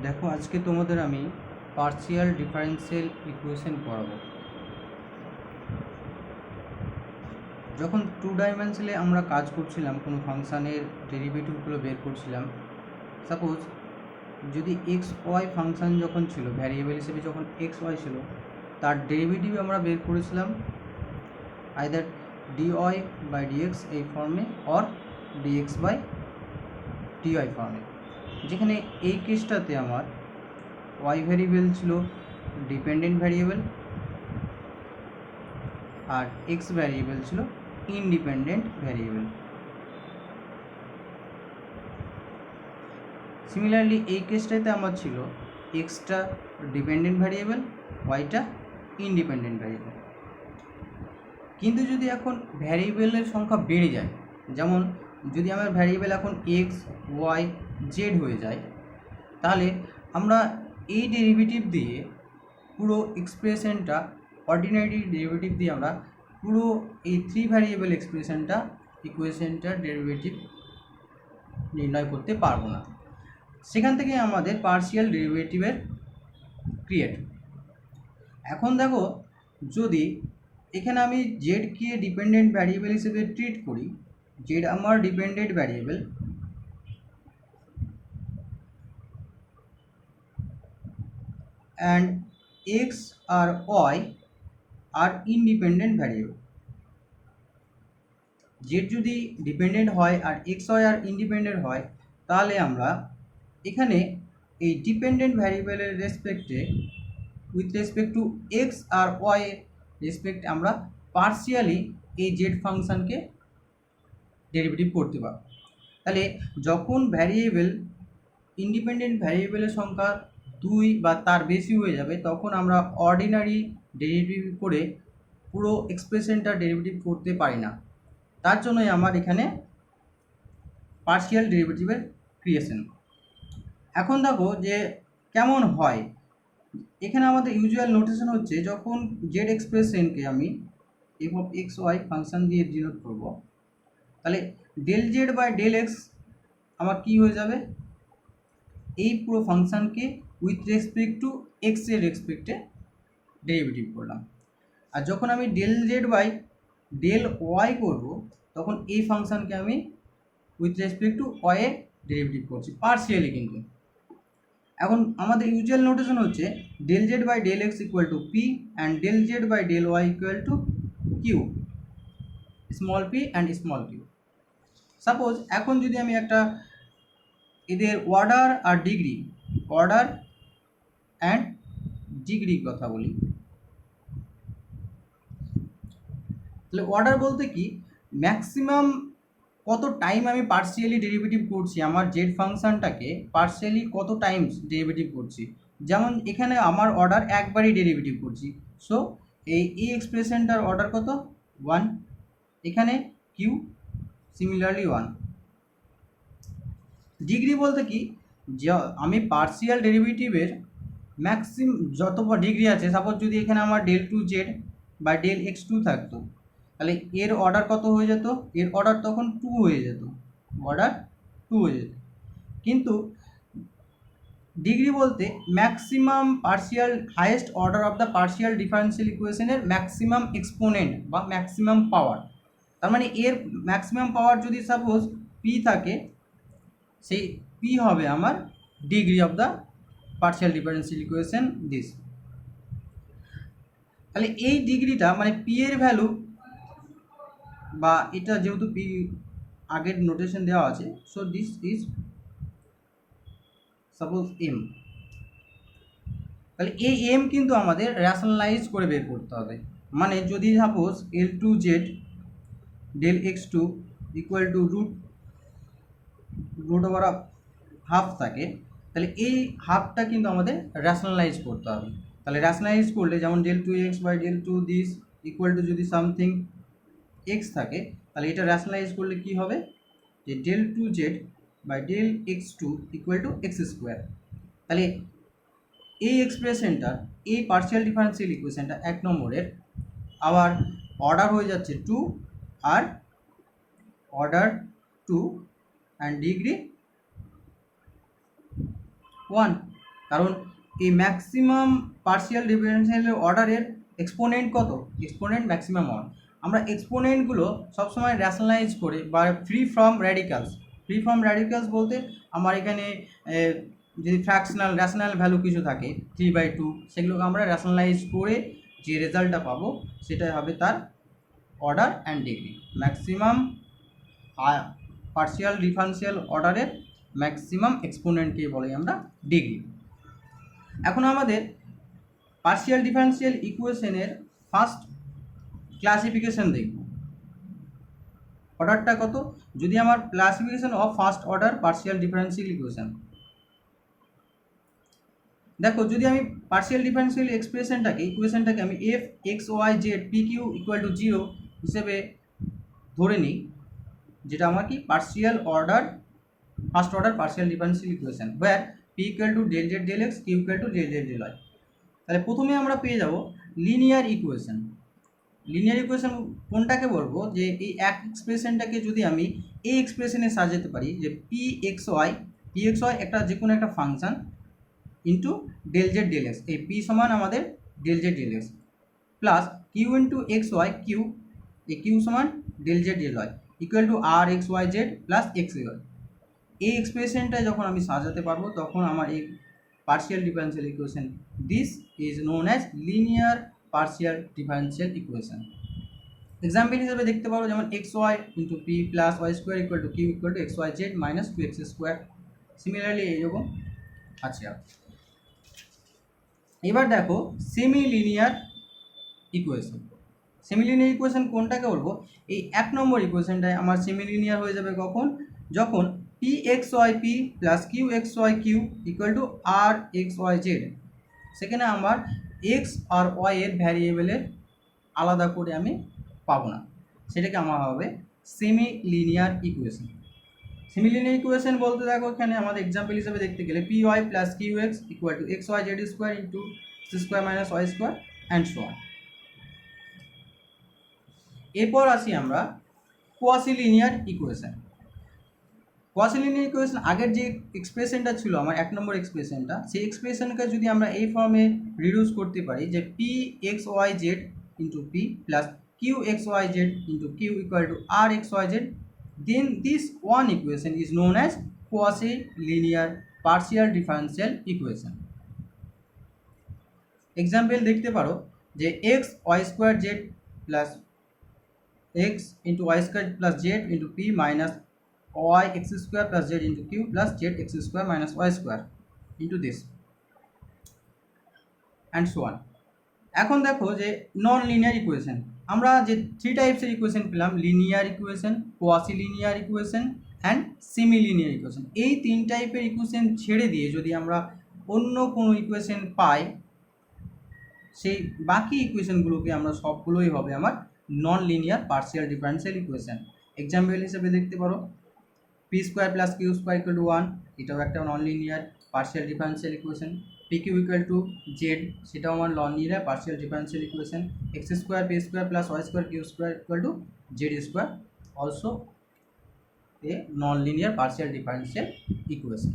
দেখো আজকে তোমাদের আমি পার্শিয়াল ডিফারেনশিয়াল ইকুয়েশন পড়াবো। যখন টু ডাইমেনশনে আমরা কাজ করছিলাম, কোনো ফাংশানের ডেরিভেটিভগুলো বের করছিলাম, সাপোজ যদি এক্স ওয়াই ফাংশান যখন ছিল, ভ্যারিয়েবল হিসেবে যখন এক্স ওয়াই ছিল, তার ডেরিভেটিভ আমরা বের করেছিলাম আইদার ডিওয়াই বাই ডিএক্স এই ফর্মে অর ডিএক্স বাই ডিওয়াই ফর্মে। যেখানে এই কেসটাতে আমার ওয়াই ভ্যারিয়েবল ছিল ডিপেন্ডেন্ট ভ্যারিয়েবল আর এক্স ভ্যারিয়েবল ছিল ইন্ডিপেন্ডেন্ট ভ্যারিয়েবল। সিমিলারলি এই কেসটাতে আমার ছিল এক্সটা ডিপেন্ডেন্ট ভ্যারিয়েবল, ওয়াইটা ইন্ডিপেন্ডেন্ট ভ্যারিয়েবল। কিন্তু যদি এখন ভ্যারিয়েবলের সংখ্যা বেড়ে যায়, যেমন যদি আমার ভ্যারিয়েবল এখন এক্স ওয়াই জেড হয়ে যায়, তাহলে আমরা এই ডেরিভেটিভ দিয়ে পুরো এক্সপ্রেশনটা, অর্ডিনারি ডেরিভেটিভ দিয়ে আমরা পুরো এই থ্রি ভ্যারিয়েবল ইকুয়েশনটার ডেরিভেটিভ নির্ণয় করতে পারবো না। সেখান থেকে আমাদের পার্শিয়াল ডেরিভেটিভের ক্রিয়েট। এখন দেখো, যদি এখানে আমি জেডকে ডিপেন্ডেন্ট ভ্যারিয়েবল হিসেবে ট্রিট করি, জেড আমার ডিপেন্ডেন্ট ভ্যারিয়েবল and x আর y আর ইন্ডিপেন্ডেন্ট ভ্যারিয়েবল। জেড যদি ডিপেন্ডেন্ট হয় আর এক্স ওয়াই আর ইন্ডিপেন্ডেন্ট হয়, তাহলে আমরা এখানে এই ডিপেন্ডেন্ট ভ্যারিয়েবলের রেসপেক্টে উইথ রেসপেক্ট টু এক্স আর ওয়াই এর রেসপেক্ট আমরা পার্শিয়ালি এই জেড ফাংশানকে ডেরিভেটিভ করতে পারব। তাহলে যখন ভ্যারিয়েবল ইন্ডিপেন্ডেন্ট ভ্যারিয়েবলের সংখ্যা 2 বা তার বেশি হয়ে যাবে, তখন আমরা অর্ডিনারি ডেরিভেটিভ করে পুরো এক্সপ্রেশনটা ডেরিভেটিভ করতে পারি না। তার জন্যই আমার এখানে পার্শিয়াল ডেরিভেটিভের ক্রিয়েশন। এখন দেখো যে কেমন হয়। এখানে আমাদের ইউজুয়াল নোটেশন হচ্ছে, যখন জেড এক্সপ্রেশনকে আমি F of X Y function দিয়ে ডিনোট করব, তাহলে del Z by del X আমার কী হয়ে যাবে, এই পুরো ফাংশানকে উইথ রেসপেক্ট টু এক্স এর রেসপেক্টে ডেরিভেটিভ করলাম। আর যখন আমি del Z by del Y করব, তখন এই ফাংশানকে আমি উইথ রেসপেক্ট টু ওয়াই এর ডেরিভেটিভ করছি পার্শিয়ালি। কিন্তু এখন আমাদের ইউজুয়াল নোটেশন হচ্ছে del Z by del X equal to P and del Z by del Y equal to Q, small P and small Q. Suppose এখন যদি আমি একটা এদের অর্ডার আর ডিগ্রি, অর্ডার অ্যান্ড ডিগ্রি কথা বলি, তাহলে অর্ডার বলতে কি, ম্যাক্সিমাম কত টাইম আমি পার্শিয়ালি ডেরিভেটিভ করছি, আমার জেড ফাংশানটাকে পার্শিয়ালি কত টাইমস ডেরিভেটিভ করছি। যেমন এখানে আমার অর্ডার একবারই ডেরিভেটিভ করছি, সো এই এক্সপ্রেশনটার অর্ডার কত, 1। এখানে কিউ সিমিলারলি 1। ডিগ্রি বলতে কি, যে আমি পার্শিয়াল ডেরিভেটিভের যতবার ডিগ্রি আছে, সাপোজ যদি এখানে আমার ডেল টু জেড বা ডেল এক্স টু থাকতো, তাহলে এর অর্ডার কত হয়ে যেত, এর অর্ডার তখন 2 হয়ে যেত, অর্ডার 2 হয়ে যেত। কিন্তু ডিগ্রি বলতে maximum partial, highest order of the partial differential ইকুয়েশনের ম্যাক্সিমাম এক্সপোনেন্ট বা ম্যাক্সিমাম পাওয়ার। তার মানে এর ম্যাক্সিমাম পাওয়ার যদি সাপোজ পি থাকে, সেই পি হবে আমার degree of the partial differential equation this. তাহলে এই ডিগ্রিটা মানে পি এর ভ্যালু, বা এটা যেহেতু পি আগের নোটেশন দেওয়া আছে, so this is suppose M. তাহলে এই এম কিন্তু আমাদের র্যাশনালাইজ করে বের করতে হবে। মানে যদি suppose L two Z del x two equal to root over of half থাকে, তাহলে এই হাফটা কিন্তু আমাদের র্যাশনালাইজ করতে হবে। তাহলে র্যাশনালাইজ করলে, যেমন del two x by del two this equal to যদি সামথিং এক্স থাকে, তাহলে এটা র্যাশনালাইজ করলে কি হবে, যে del two z by del x two equal to x square. তাহলে এই এক্সপ্রেশনটা, এই পার্শিয়াল ডিফারেন্সিয়াল ইকুয়েশনটা 1 নম্বরের আবার অর্ডার হয়ে যাচ্ছে 2 আর অর্ডার 2 অ্যান্ড ডিগ্রি 1। কারণ এই ম্যাক্সিমাম পার্শিয়াল ডিফারেনশিয়াল অর্ডারের এক্সপোনেন্ট কত, এক্সপোনেন্ট ম্যাক্সিমাম ওয়ান। আমরা এক্সপোনেন্টগুলো সবসময় র্যাশনালাইজ করে বা free from radicals, free from radicals বলতে আমার এখানে যদি ফ্র্যাকশনাল র্যাশনাল ভ্যালু কিছু থাকে 3/2, সেগুলোকে আমরা র্যাশনালাইজ করে যে রেজাল্টটা পাবো সেটাই হবে তার order and degree. Maximum partial differential অর্ডারের ম্যাক্সিমাম এক্সপোনেন্টকে বলি আমরা ডিগ্রি। এখন আমাদের পার্শিয়াল ডিফারেনশিয়াল ইকুয়েশনের ফার্স্ট ক্লাসিফিকেশন দেখব। অর্ডারটা কত, যদি আমার classification of first order partial differential equation দেখো, যদি আমি পার্শিয়াল ডিফারেনশিয়াল ইকুয়েশনটাকে আমি f x y z p q equal to 0 হিসেবে ধরে নিই, যেটা আমার কি partial order first order partial differential equation, where p equal to del z del x, q equal to del z del y. তাহলে প্রথমে আমরা পেয়ে যাব লিনিয়ার ইকুয়েশন। লিনিয়ার ইকুয়েশন কোনটাকে বলবো, যে এই এক এক্সপ্রেশনটাকে যদি আমি এই এক্সপ্রেশনে সাজাতে পারি, যে পি এক্স ওয়াই একটা যে কোনো একটা function into del z del x, এই পি সমান আমাদের del z del x, plus q into x y q, এই কিউ সমান del z del Y equal to r x y z plus x y. এই এক্সপ্রেশনটা যখন আমি সাজাতে পারবো তখন আমার এই partial differential equation, this is known as linear partial differential equation. Example হিসেবে দেখতে পারো, যেমন x y into p plus y square equal to q equal to x y z minus 2x square. Similarly এইরকম। আচ্ছা, এবার দেখো semi linear equation. Semi linear equation কোনটাকে বলবো, এই 1 নম্বর ইকুয়েশনটায় আমার সেমি লিনিয়ার হয়ে যাবে কখন, যখন p x y p plus q x y q equal to r x y z, সেখানে আমার এক্স আর ওয়াই এর ভ্যারিয়েবলের আলাদা করে আমি পাবো না, সেটাকে আমার হবে semi linear equation. Semi linear equation বলতে দেখো, এখানে আমাদের এক্সাম্পল হিসেবে দেখতে গেলে p y plus q x equal to x y z square into x square minus y square and so on. এরপর আসি আমরা quasi linear equation. Quasi linear equation আগের যে এক্সপ্রেশনটা ছিল আমার 1 নম্বর এক্সপ্রেশনটা, সেই এক্সপ্রেশনকে যদি আমরা এই ফর্মে রিডিউস করতে পারি, যে p x y z into p plus q x y z into q equal to r x y z, then this one equation is known as quasi-linear partial differential equation. Example দেখতে পারো, যে x y square z plus x into y square plus z into p minus y x square plus z into q plus z x square minus y square into this and so on. এখন দেখো যে non linear equation, আমরা যে 3 টাইপসের equation পেলাম, linear equation, quasi linear equation and semi linear equation. এই 3 টাইপের equation ছেড়ে দিয়ে যদি আমরা অন্য কোনো ইকুয়েশন পাই, সেই বাকি ইকুয়েশনগুলোকে আমরা সবগুলোই হবে আমার non linear partial differential equation. Example হিসেবে দেখতে পারো, p square plus q square equal to 1, এটাও একটা non linear partial differential equation. P q equal to z, সেটাও আমার non linear partial differential equation. X square p square plus y square q square equal to z square, also a non linear partial differential equation.